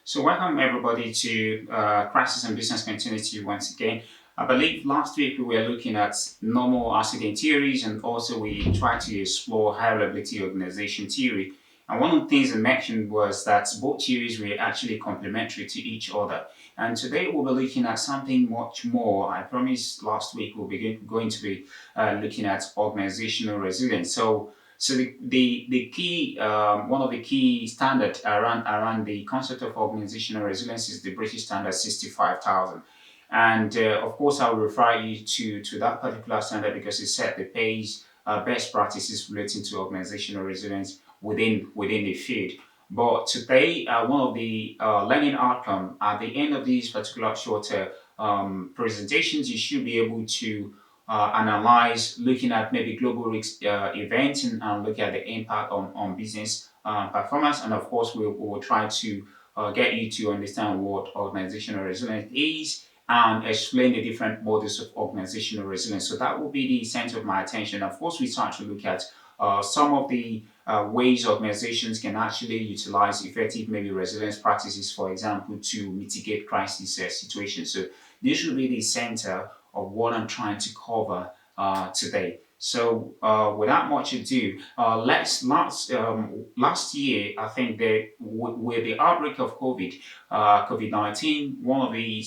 So welcome everybody to Crisis and Business Continuity once again. I believe last week we were looking at normal accident theories and also we tried to explore high reliability organization theory. And one of the things I mentioned was that both theories were actually complementary to each other. And today we'll be looking at something much more. I promised last week we'll be going to be looking at organizational resilience. So the key one of the key standard around the concept of organizational resilience is the British Standard 65,000. And of course, I will refer you to that particular standard because it set the pace, best practices relating to organizational resilience within the field. But today, one of the learning outcome at the end of these particular shorter presentations, you should be able to analyze, looking at maybe global risk events and look at the impact on business performance. And of course, we will try to get you to understand what organizational resilience is and explain the different models of organizational resilience. So that will be the center of my attention. Of course, we start to look at some of the ways organizations can actually utilize effective maybe resilience practices, for example, to mitigate crisis situations. So this will be the center of what I'm trying to cover today. So, without much ado, last year, I think that with the outbreak of COVID-19, one of the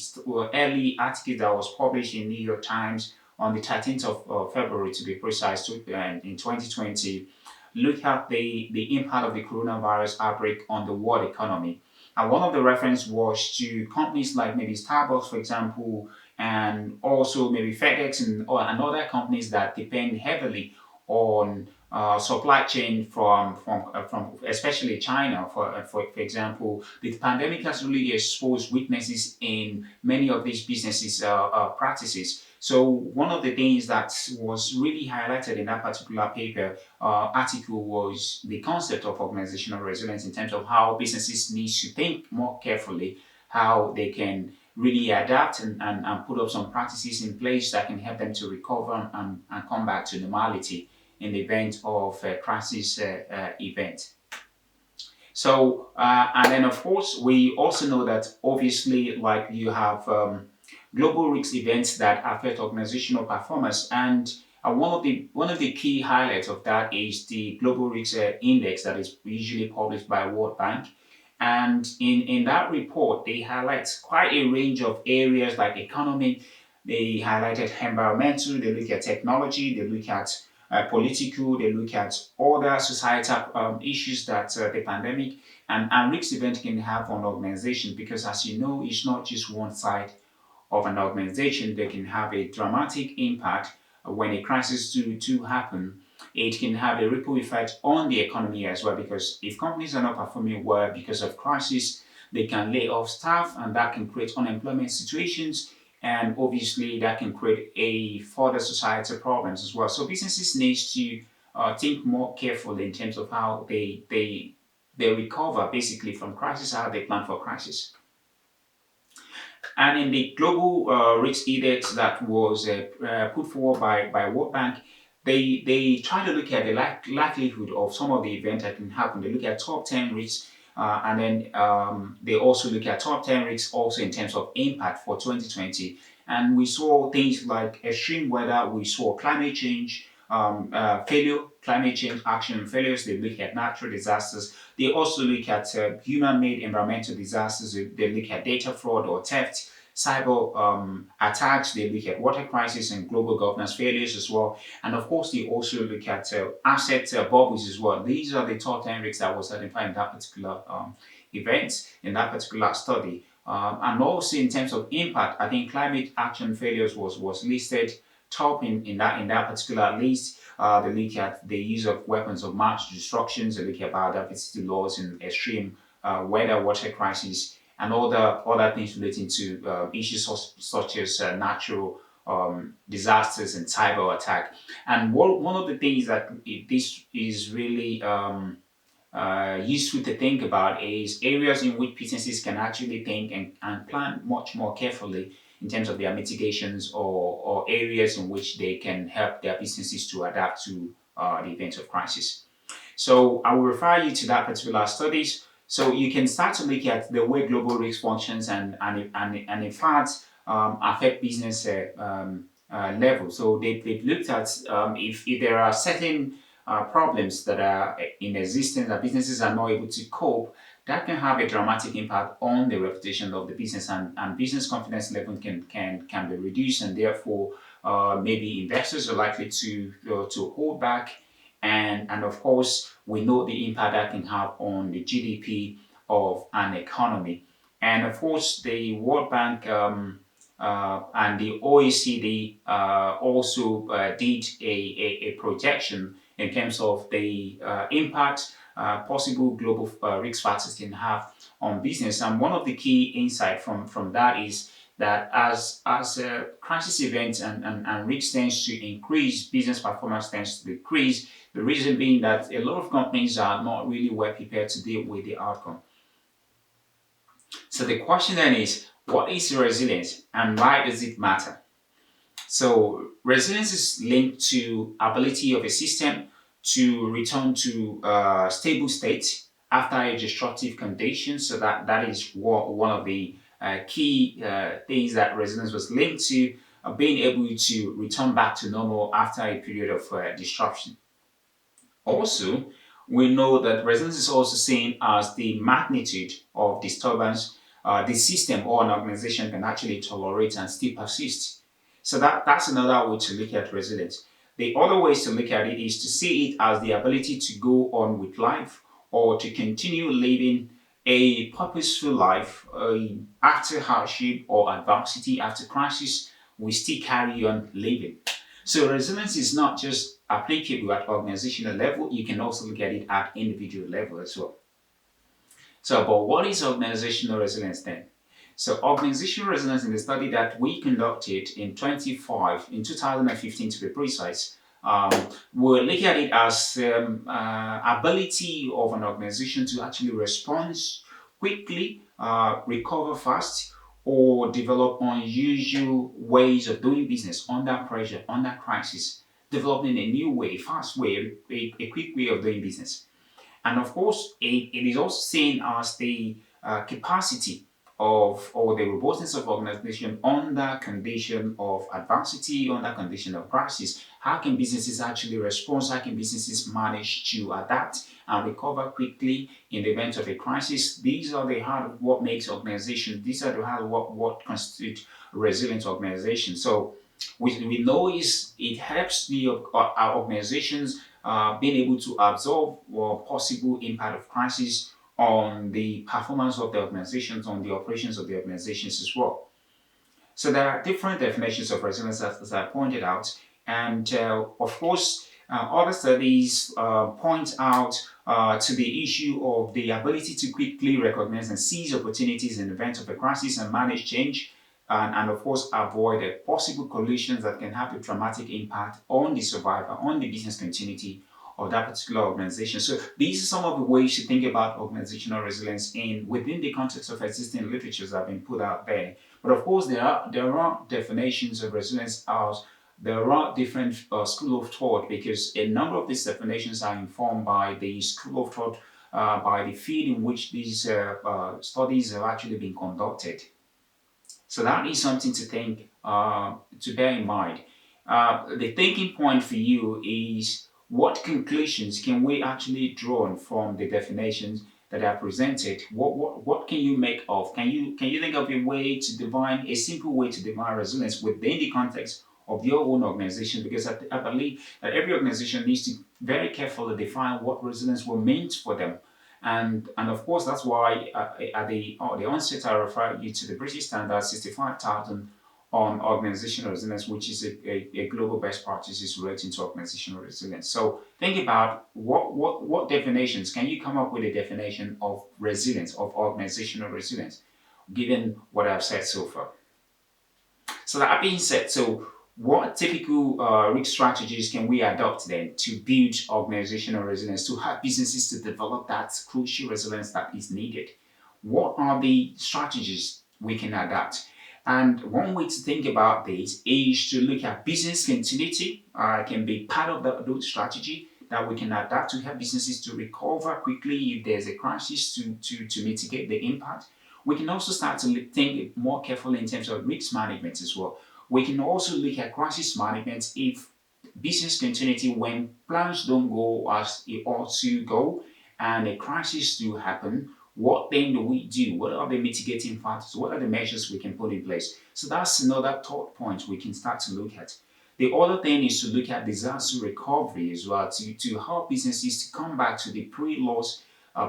early articles that was published in New York Times on the 13th of February, to be precise, in 2020, look at the impact of the coronavirus outbreak on the world economy. And one of the reference was to companies like maybe Starbucks, for example, and also maybe FedEx and other companies that depend heavily on supply chain from especially China. For example, the pandemic has really exposed weaknesses in many of these businesses' practices. So one of the things that was really highlighted in that particular paper article was the concept of organizational resilience in terms of how businesses need to think more carefully how they can really adapt and put up some practices in place that can help them to recover and come back to normality in the event of a crisis event. So, and then of course, we also know that obviously, like you have global risk events that affect organizational performance, and one of the key highlights of that is the global risk index that is usually published by World Bank. And in that report, they highlight quite a range of areas like economy. They highlighted environmental. They look at technology. They look at political. They look at other societal issues that the pandemic and risk event can have on organizations. Because as you know, it's not just one side of an organization. They can have a dramatic impact when a crisis do happen. It can have a ripple effect on the economy as well, because if companies are not performing well because of crisis, they can lay off staff and that can create unemployment situations, and obviously that can create a further societal problems as well. So businesses need to think more carefully in terms of how they recover basically from crisis, how they plan for crisis. And in the global risk index that was put forward by World Bank, they try to look at the likelihood of some of the events that can happen. They look at top 10 risks, and then they also look at top 10 risks also in terms of impact for 2020. And we saw things like extreme weather, we saw climate change, climate change action failures. They look at natural disasters. They also look at human-made environmental disasters. They look at data fraud or theft, cyber attacks. They look at water crisis and global governance failures as well. And of course, they also look at asset bubbles as well. These are the top 10 risks that was identified in that particular event, in that particular study. And also in terms of impact, I think climate action failures was listed top in that particular list. They look at the use of weapons of mass destruction. They look at biodiversity loss and extreme weather, water crisis, and other things relating to issues such as natural disasters and cyber attack. And one of the things that this is really useful to think about is areas in which businesses can actually think and plan much more carefully in terms of their mitigations or areas in which they can help their businesses to adapt to the event of crisis. So I will refer you to that particular studies. So you can start to look at the way global risk functions and in fact affect business level. So they've looked at if there are certain problems that are in existence that businesses are not able to cope, that can have a dramatic impact on the reputation of the business, and business confidence level can be reduced, and therefore maybe investors are likely to hold back, and of course we know the impact that can have on the GDP of an economy. And of course the World Bank and the OECD also did a projection in terms of the impact possible global risk factors can have on business. And one of the key insights from that is that as crisis events and risk tends to increase, business performance tends to decrease. The reason being that a lot of companies are not really well prepared to deal with the outcome. So the question then is, what is resilience and why does it matter? So resilience is linked to ability of a system to return to stable state after a destructive condition. So that is one of the key things that resilience was linked to, being able to return back to normal after a period of disruption. Also, we know that resilience is also seen as the magnitude of disturbance the system or an organization can actually tolerate and still persist. So that's another way to look at resilience. The other ways to look at it is to see it as the ability to go on with life or to continue living a purposeful life after hardship or adversity, after crisis, we still carry on living. So resilience is not just applicable at organizational level, you can also look at it at individual level as well. So, but what is organizational resilience then? So, organizational resilience in the study that we conducted in 2015 to be precise, we're looking at it as ability of an organization to actually respond quickly, recover fast, or develop unusual ways of doing business under pressure, under crisis, developing a new way, fast way, a quick way of doing business. And of course, it is also seen as the capacity of or the robustness of organization under condition of adversity, under condition of crisis. How can businesses actually respond? How can businesses manage to adapt and recover quickly in the event of a crisis? These are the heart of what makes organization. These are the heart of what constitute resilient organization. So we know is it helps our organizations being able to absorb possible impact of crisis on the performance of the organizations, on the operations of the organizations as well. So there are different definitions of resilience as I pointed out, and of course, other studies point out to the issue of the ability to quickly recognize and seize opportunities in the event of a crisis and manage change, and of course avoid possible collisions that can have a dramatic impact on the survival, on the business continuity of that particular organization. So these are some of the ways to think about organizational resilience in within the context of existing literatures that have been put out there. But of course, there are definitions of resilience as there are different school of thought because a number of these definitions are informed by the school of thought, by the field in which these studies have actually been conducted. So that is something to think, to bear in mind. The thinking point for you is what conclusions can we actually draw from the definitions that are presented? What can you make of? Can you think of a way to define a simple way to define resilience within the context of your own organization? Because I believe that every organization needs to very carefully define what resilience will mean for them. And of course, that's why at the onset, I refer you to the British Standard 65,000 on organizational resilience, which is a global best practices relating to organizational resilience. So think about what definitions, can you come up with a definition of resilience, of organizational resilience, given what I've said so far? So that being said, so what typical risk strategies can we adopt then to build organizational resilience, to help businesses to develop that crucial resilience that is needed? What are the strategies we can adapt? And one way to think about this is to look at business continuity, can be part of those strategy. that we can adapt to help businesses to recover quickly if there's a crisis to mitigate the impact. We can also start to think more carefully in terms of risk management as well. We can also look at crisis management if business continuity when plans don't go as it ought to go and a crisis do happen. What then do we do? What are the mitigating factors? What are the measures we can put in place? So that's another thought point we can start to look at. The other thing is to look at disaster recovery as well to help businesses to come back to the pre-loss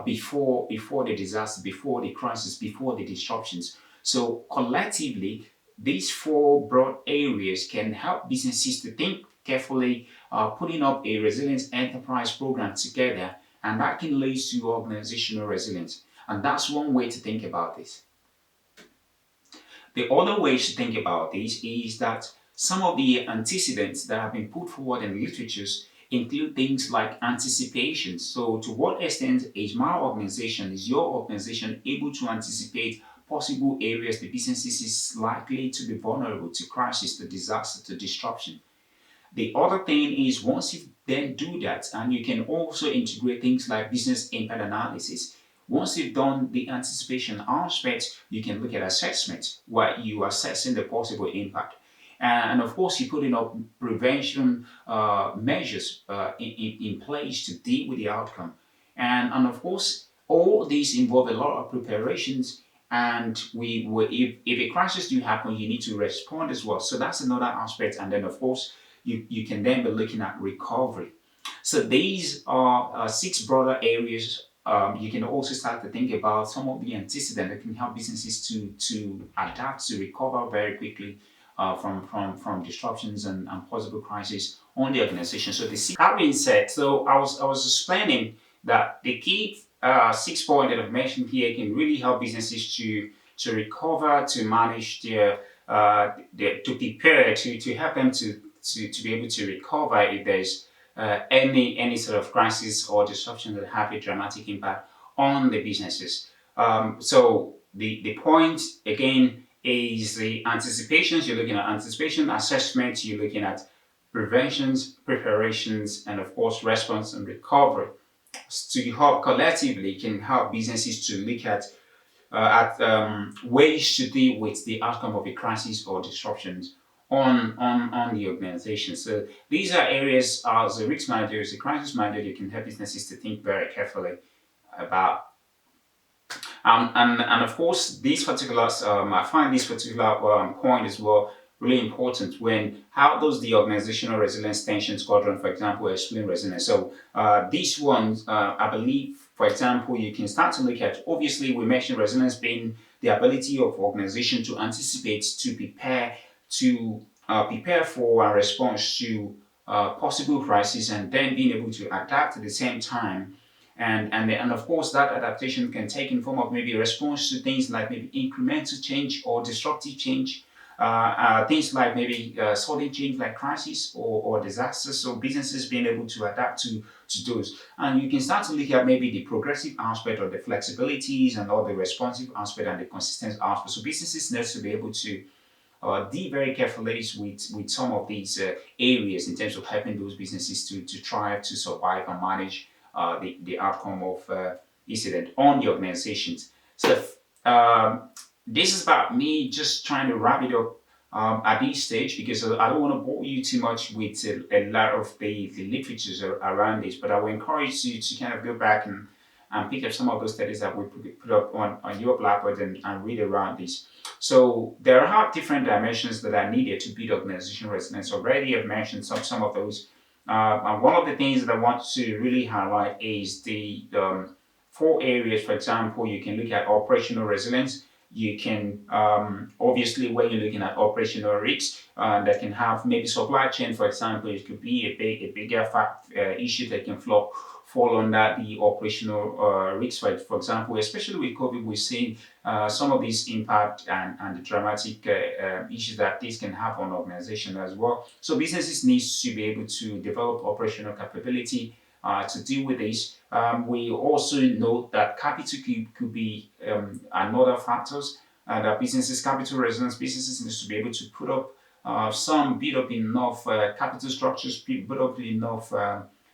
before the disaster, before the crisis, before the disruptions. So collectively, these four broad areas can help businesses to think carefully, putting up a resilience enterprise program together, and that can lead to organizational resilience. And that's one way to think about this. The other way to think about this is that some of the antecedents that have been put forward in literatures include things like anticipation. So, to what extent is your organization able to anticipate possible areas the businesses is likely to be vulnerable to crisis, to disaster, to disruption? The other thing is once you then do that, and you can also integrate things like business impact analysis. Once you've done the anticipation aspect, you can look at assessment, where you are assessing the possible impact. And of course, you're putting up prevention measures in place to deal with the outcome. And of course, all these involve a lot of preparations. And if a crisis do happen, you need to respond as well. So that's another aspect. And then, of course, you can then be looking at recovery. So these are six broader areas. You can also start to think about some of the antecedents that can help businesses to adapt, to recover very quickly from disruptions and possible crises on the organization. So that being said, so I was explaining that the key 6 point that I've mentioned here can really help businesses to recover, to manage to prepare, to help them to be able to recover if there's any sort of crisis or disruption that have a dramatic impact on the businesses. So the point again is the anticipations. You're looking at anticipation, assessment. You're looking at preventions, preparations, and of course response and recovery. To help collectively can help businesses to look at ways to deal with the outcome of a crisis or disruptions on the organization. So these are areas as a risk manager, as a crisis manager, you can help businesses to think very carefully about. And of course, these particulars, I find this particular point as well really important when how does the organizational resilience tensions quadrant, for example, explain resilience. So these ones, I believe, for example, you can start to look at, obviously, we mentioned resilience being the ability of organization to anticipate, to prepare for a response to possible crisis, and then being able to adapt at the same time. And of course, that adaptation can take in form of maybe a response to things like maybe incremental change or disruptive change, things like maybe sudden change like crisis or disasters. So businesses being able to adapt to those. And you can start to look at maybe the progressive aspect or the flexibilities and all the responsive aspect and the consistent aspect. So businesses need to be able to deal very carefully with some of these areas in terms of helping those businesses to try to survive and manage the outcome of incident on the organizations. So this is about me just trying to wrap it up at this stage because I don't want to bore you too much with a lot of the literatures around this, but I will encourage you to kind of go back and pick up some of those studies that we put up on your blackboard and read around this. So there are different dimensions that are needed to build organizational resilience. Already I've mentioned some of those. And one of the things that I want to really highlight is the four areas. For example, you can look at operational resilience. You can obviously when you're looking at operational risks that can have maybe supply chain, for example, it could be a bigger issue that can fall under the operational risks. For example, especially with COVID, we're seeing some of these impact and the dramatic issues that this can have on organization as well. So businesses need to be able to develop operational capability to deal with this. We also know that capital could be another factors that businesses capital resilience businesses need to be able to put up build up enough capital structures, build up enough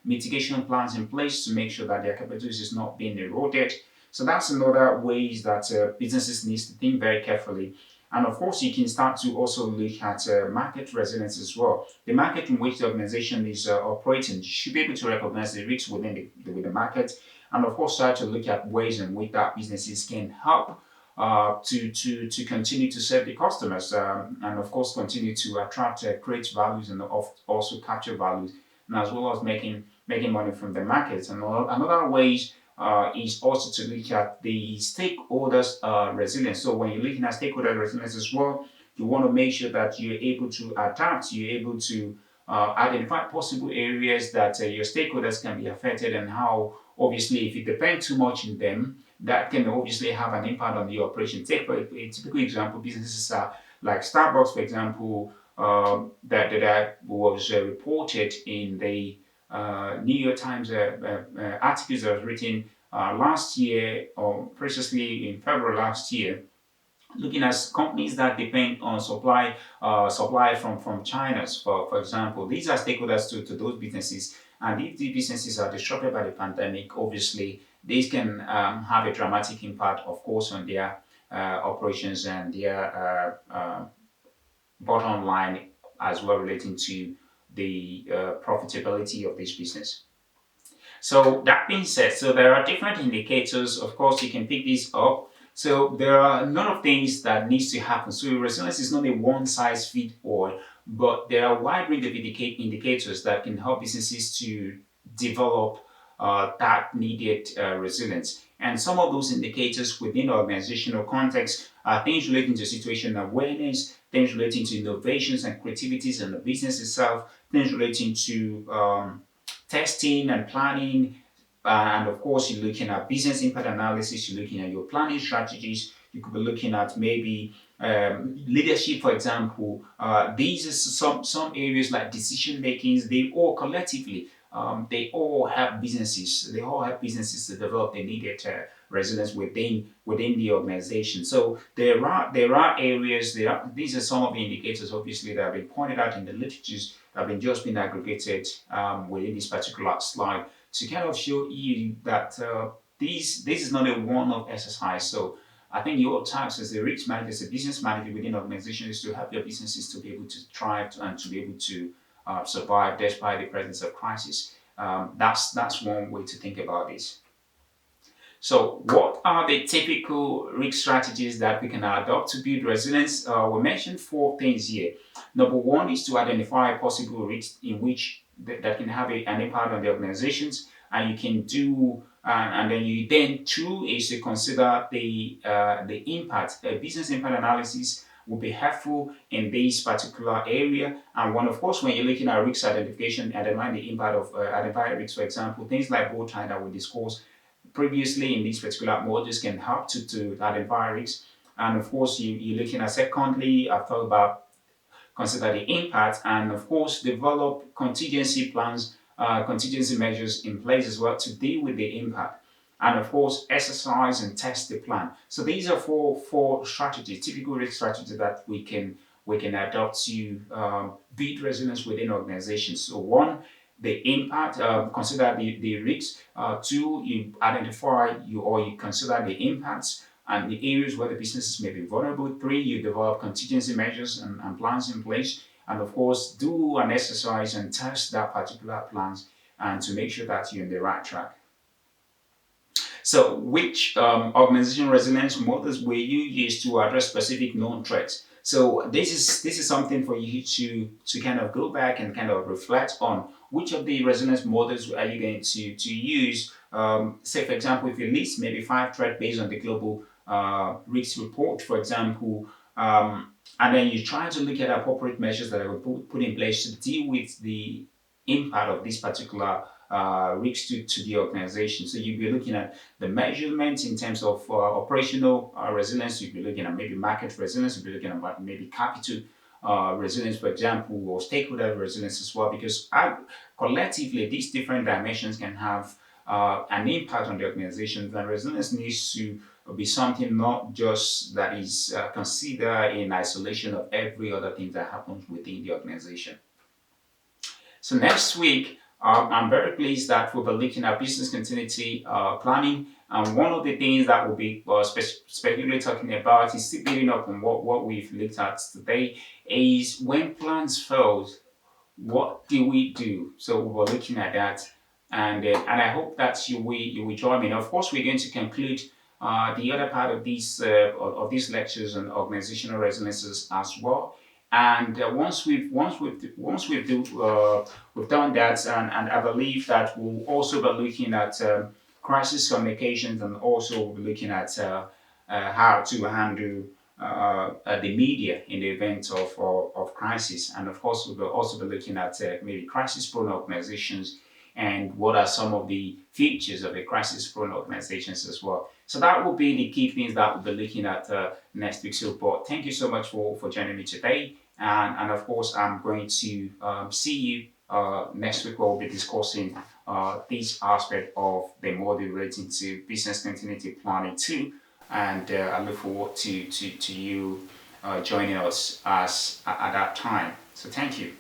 mitigation plans in place to make sure that their capabilities is not being eroded. So that's another ways that businesses needs to think very carefully. And of course, you can start to also look at market resilience as well. The market in which the organization is operating, you should be able to recognize the risks within within the market, and of course, start to look at ways in which that businesses can help to continue to serve the customers, and of course continue to attract, create values, and also capture values, and as well as making money from the markets. And another ways is also to look at the stakeholders resilience. So when you're looking at stakeholder resilience as well, you want to make sure that you're able to adapt, you're able to identify possible areas that your stakeholders can be affected, and how obviously if you depend too much on them, that can obviously have an impact on the operation. Take for a typical example, businesses are like Starbucks, for example, that was reported in the New York Times articles that was written last year, or precisely in February last year, looking at companies that depend on supply from China, for example. These are stakeholders to those businesses, and if the businesses are disrupted by the pandemic, obviously this can have a dramatic impact, of course, on their operations and their bottom line, as well relating to the profitability of this business. So that being said, so there are different indicators. Of course, you can pick these up. So there are a lot of things that needs to happen. So resilience is not a one size fits all, but there are a wide range of indicators that can help businesses to develop that needed resilience. And some of those indicators within organizational context are things relating to situation awareness, things relating to innovations and creativities in the business itself, things relating to testing and planning. And of course, you're looking at business impact analysis, you're looking at your planning strategies, you could be looking at maybe leadership, for example. These are some areas like decision makings, they all collectively, they all have businesses, to develop the needed resilience within the organization. So there are areas, these are some of the indicators obviously that have been pointed out in the literatures that have been just been aggregated within this particular slide to kind of show you that this is not a one-off exercise. So I think your task as a risk manager, as a business manager within an organization, is to help your businesses to be able to thrive and to be able to survive despite the presence of crisis. That's one way to think about this. So, what are the typical risk strategies that we can adopt to build resilience? We mentioned four things here. Number one is to identify possible risks in which that can have an impact on the organizations, and you can do, and then two is to consider the impact. A business impact analysis will be helpful in this particular area. And one, of course, when you're looking at risk identification, identifying the impact of identifying risks, for example, things like bow tie that we discussed previously in these particular modules can help to identify risks. And of course, you're looking at secondly, I thought about consider the impact, and of course, develop contingency plans, contingency measures in place as well to deal with the impact. And of course, exercise and test the plan. So these are four strategies, typical risk strategies that we can adopt to build resilience within organizations. So one, the impact, consider the risks. Two, you identify you consider the impacts and the areas where the businesses may be vulnerable. Three, you develop contingency measures and plans in place. And of course, do an exercise and test that particular plans and to make sure that you're in the right track. So, which organizational resilience models will you use to address specific known threats? So this is something for you to kind of go back and kind of reflect on which of the resilience models are you going to use. Say for example, if you list maybe 5 threats based on the global risk report, for example, and then you try to look at appropriate measures that are put in place to deal with the impact of this particular risk to the organization. So you'll be looking at the measurements in terms of operational resilience. You'll be looking at maybe market resilience. You'll be looking at maybe capital resilience, for example, or stakeholder resilience as well. Because collectively, these different dimensions can have an impact on the organization. And resilience needs to be something not just that is considered in isolation of every other thing that happens within the organization. So next week, I'm very pleased that we'll be looking at business continuity planning. And one of the things that we'll be specifically talking about is still building up on what we've looked at today is when plans fail, what do we do? So we were looking at that, and I hope that you will join me. And of course, we're going to conclude the other part of these lectures on organizational resiliences as well. And we've done that, and I believe that we'll also be looking at crisis communications, and also we'll be looking at how to handle the media in the event of crisis. And of course, we'll also be looking at maybe crisis-prone organizations and what are some of the features of a crisis-prone organizations as well. So that will be the key things that we'll be looking at next week. So, but thank you so much for joining me today. And of course, I'm going to see you next week where we'll be discussing this aspect of the model relating to business continuity planning too. And I look forward to you joining us at that time. So thank you.